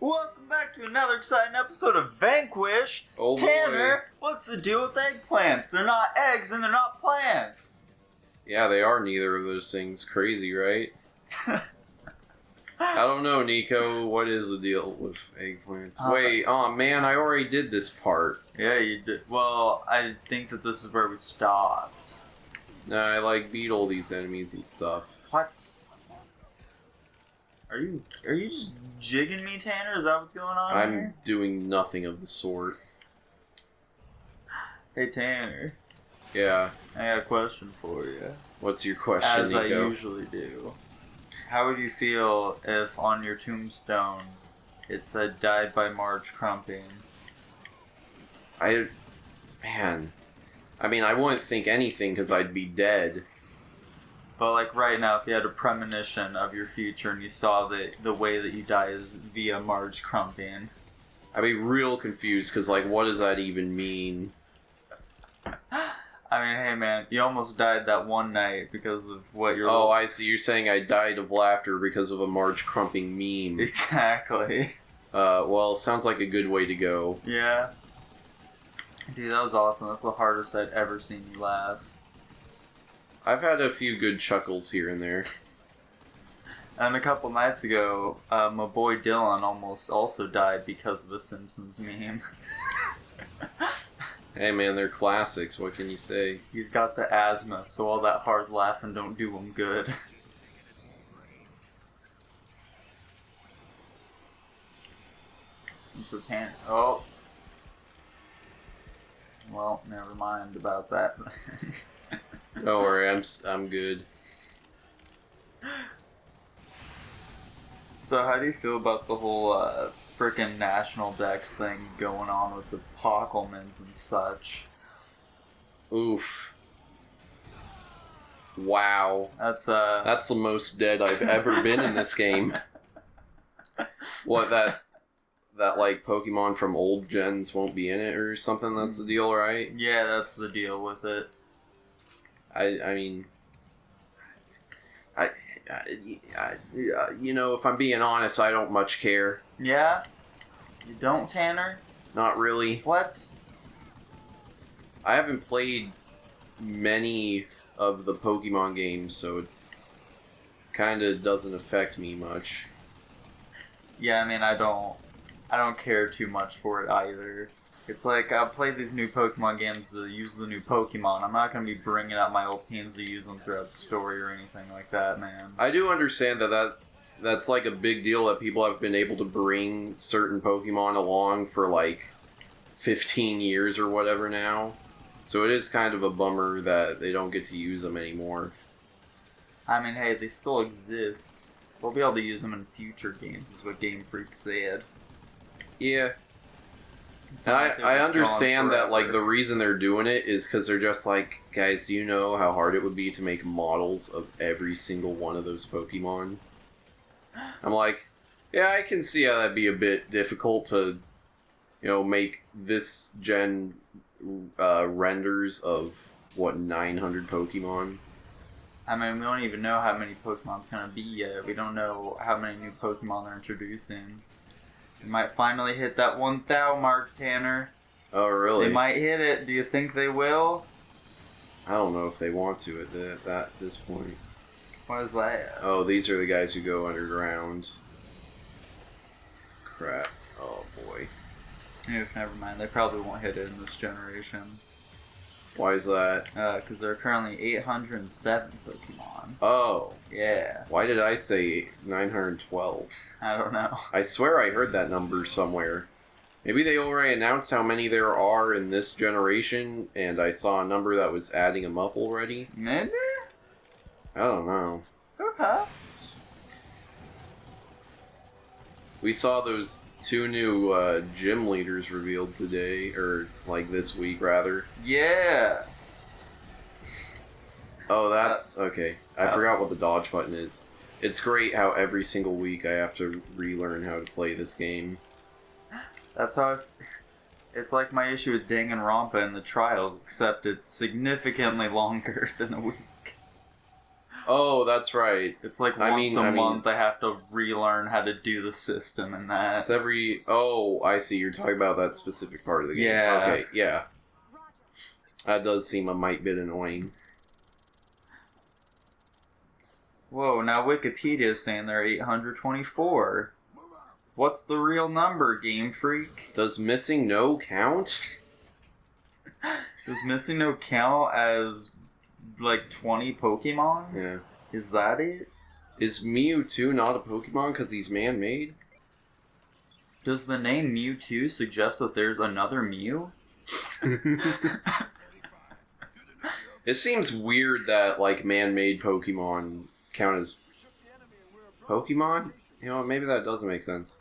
Welcome back to another exciting episode of Vanquish. Oh, Tanner, what's the deal with eggplants? They're not eggs and they're not plants. Yeah, they are neither of those things. Crazy, right? I don't know, Nico. What is the deal with eggplants? Wait, oh man, I already did this part. Yeah, you did. Well, I think that this is where we stopped. Nah, I beat all these enemies and stuff. What? Are you just jigging me, Tanner? Is that what's going on I'm here? doing nothing of the sort. Hey, Tanner. Yeah. I got a question for you. What's your question, As Nico? I usually do. How would you feel if on your tombstone it said "died by Marge Crumping"? I mean, I wouldn't think anything because I'd be dead. But like right now, if you had a premonition of your future and you saw that the way that you die is via Marge Crumping, I'd be real confused because, what does that even mean? I mean, hey man, you almost died that one night because of what you're... Oh, I see. You're saying I died of laughter because of a Marge Crumping meme. Exactly. Well, sounds like a good way to go. Yeah. Dude, that was awesome. That's the hardest I'd ever seen you laugh. I've had a few good chuckles here and there. And a couple nights ago, my boy Dylan almost also died because of a Simpsons meme. Hey man, they're classics. What can you say? He's got the asthma, so all that hard laughing don't do him good. And so Tanner... Oh. Well, never mind about that. Don't worry, I'm good. So how do you feel about the whole frickin' National Dex thing going on with the Pockelmans and such? Oof. Wow. That's the most dead I've ever been in this game. What, that Pokemon from old gens won't be in it or something? That's the deal, right? Yeah, that's the deal with it. I mean, if I'm being honest, I don't much care. Yeah? You don't, Tanner? Not really. What? I haven't played many of the Pokemon games, so it's kind of doesn't affect me much. Yeah, I mean, I don't care too much for it either. It's like, I'll play these new Pokemon games to use the new Pokemon. I'm not going to be bringing out my old teams to use them throughout the story or anything like that, man. I do understand that's a big deal that people have been able to bring certain Pokemon along for 15 years or whatever now. So it is kind of a bummer that they don't get to use them anymore. I mean, hey, they still exist. We'll be able to use them in future games, is what Game Freak said. Yeah. I understand that the reason they're doing it is because they're just guys, do you know how hard it would be to make models of every single one of those Pokemon? I'm like, yeah, I can see how that'd be a bit difficult to, make this gen renders of 900 Pokemon. I mean, we don't even know how many Pokemon's gonna be yet. We don't know how many new Pokemon they're introducing. They might finally hit that 1,000 mark, Tanner. Oh, really? They might hit it. Do you think they will? I don't know if they want to at this point. What is that? Oh, these are the guys who go underground. Crap. Oh, boy. Never mind. They probably won't hit it in this generation. Why is that? Because there are currently 807 Pokemon. Oh. Yeah. Why did I say 912? I don't know. I swear I heard that number somewhere. Maybe they already announced how many there are in this generation, and I saw a number that was adding them up already. Maybe? I don't know. Okay. We saw those 2 new gym leaders revealed today, or this week rather. Yeah. Oh, that's okay. I forgot what the dodge button is. It's great how every single week I have to relearn how to play this game. That's how it's like my issue with Danganronpa in the trials, except it's significantly longer than a week. Oh, that's right. It's like once a month I have to relearn how to do the system and that. It's every... Oh, I see. You're talking about that specific part of the game. Yeah. Okay, yeah. That does seem a mite bit annoying. Whoa, now Wikipedia is saying they're 824. What's the real number, Game Freak? Does missing no count? Does missing no count as, like, 20 Pokemon? Yeah. Is that it? Is Mewtwo not a Pokemon because he's man-made? Does the name Mewtwo suggest that there's another Mew? It seems weird that, like, man-made Pokemon count as Pokemon? You know, maybe that doesn't make sense.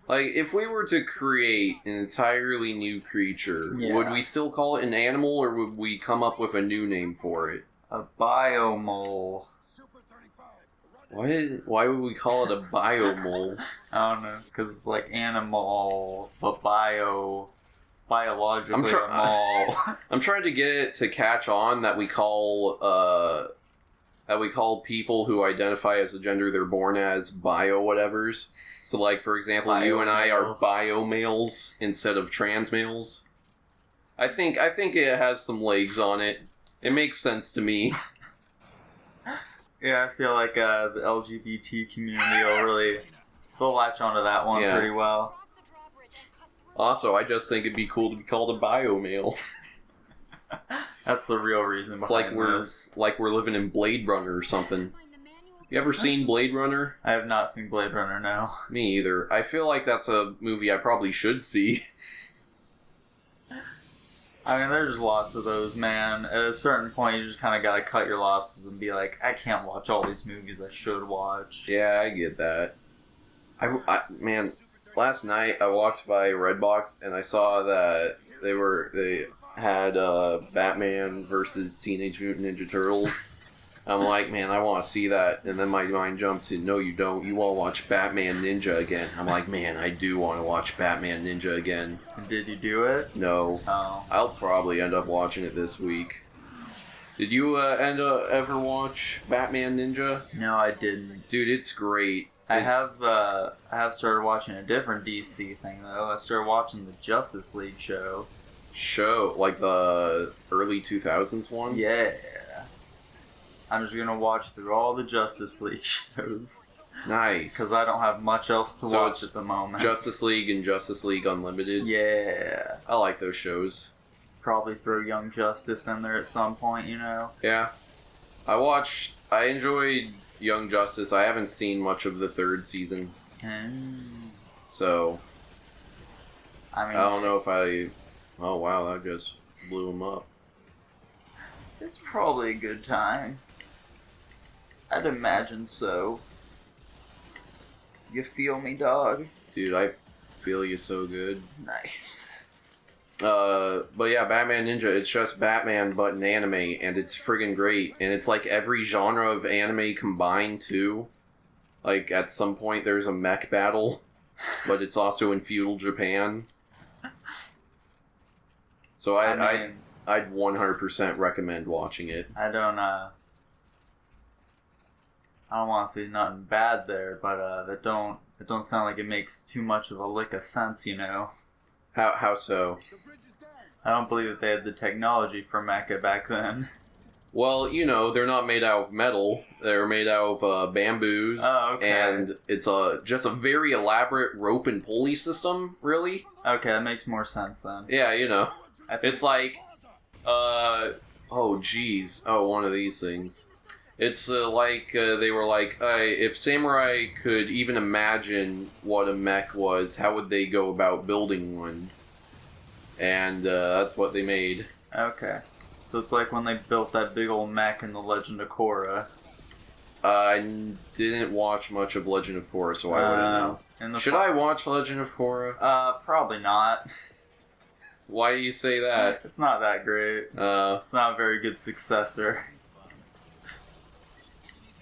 Like, if we were to create an entirely new creature, would we still call it an animal, or would we come up with a new name for it? A Biomole. What? Why would we call it a Biomole? I don't know, because it's like animal, but bio... It's biologically a mole. I'm trying to get it to catch on that we call people who identify as the gender they're born as bio-whatevers. So, like, for example, you and I are bio-males instead of trans males. I think it has some legs on it. It makes sense to me. Yeah, I feel like the LGBT community they'll latch onto that one pretty well. Also, I just think it'd be cool to be called a bio-male. That's the real reason behind this. Like we're living in Blade Runner or something. You ever seen Blade Runner? I have not seen Blade Runner, no. Me either. I feel like that's a movie I probably should see. I mean, there's lots of those, man. At a certain point, you just kind of gotta cut your losses and be like, I can't watch all these movies I should watch. Yeah, I get that. Man, last night I walked by Redbox and I saw that they had Batman versus Teenage Mutant Ninja Turtles. I'm like, man, I want to see that. And then my mind jumps in, no, you don't. You want to watch Batman Ninja again. I'm like, man, I do want to watch Batman Ninja again. Did you do it? No. Oh. I'll probably end up watching it this week. Did you ever watch Batman Ninja? No, I didn't. Dude, it's great. I have started watching a different DC thing, though. I started watching the Justice League show. Like the early 2000s one? Yeah. I'm just gonna watch through all the Justice League shows. Nice. Because I don't have much else to watch at the moment. Justice League and Justice League Unlimited? Yeah. I like those shows. Probably throw Young Justice in there at some point, you know? Yeah. I enjoyed Young Justice. I haven't seen much of the third season. So, I don't know if I... Oh, wow, that just blew him up. It's probably a good time. I'd imagine so. You feel me, dog? Dude, I feel you so good. Nice. But yeah, Batman Ninja, it's just Batman but in anime, and it's friggin' great. And it's like every genre of anime combined, too. Like, at some point there's a mech battle, but it's also in feudal Japan. So I'd 100% recommend watching it. I don't want to say nothing bad there, but that don't sound like it makes too much of a lick of sense, you know? How so? I don't believe that they had the technology for mecha back then. Well, you know, they're not made out of metal. They're made out of bamboos. Oh, okay. And it's just a very elaborate rope and pulley system, really. Okay, that makes more sense then. Yeah, you know. It's like, oh, geez. Oh, one of these things. It's like they were like, if samurai could even imagine what a mech was, how would they go about building one? And that's what they made. Okay. So it's like when they built that big old mech in The Legend of Korra. I didn't watch much of Legend of Korra, so I wouldn't know. Should I watch Legend of Korra? Probably not. Why do you say that? It's not that great. It's not a very good successor.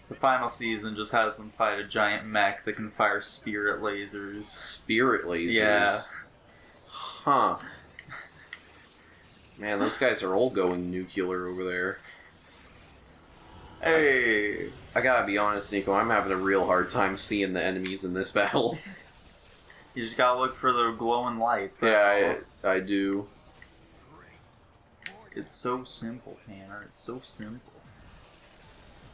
The final season just has them fight a giant mech that can fire spirit lasers. Spirit lasers? Yeah. Huh. Man, those guys are all going nuclear over there. Hey! I gotta be honest, Nico, I'm having a real hard time seeing the enemies in this battle. You just gotta look for the glowing lights. Yeah, I do. It's so simple, Tanner. It's so simple.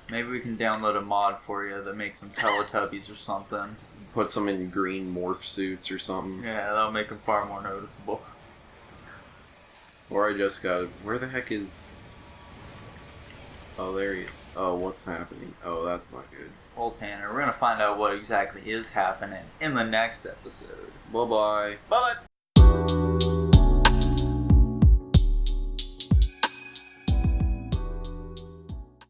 Maybe we can download a mod for you that makes them Teletubbies or something. Put some in green morph suits or something. Yeah, that'll make them far more noticeable. Or I just got... Where the heck is... Oh, there he is. Oh, what's happening? Oh, that's not good. Well, Tanner, we're gonna find out what exactly is happening in the next episode. Bye-bye. Bye-bye!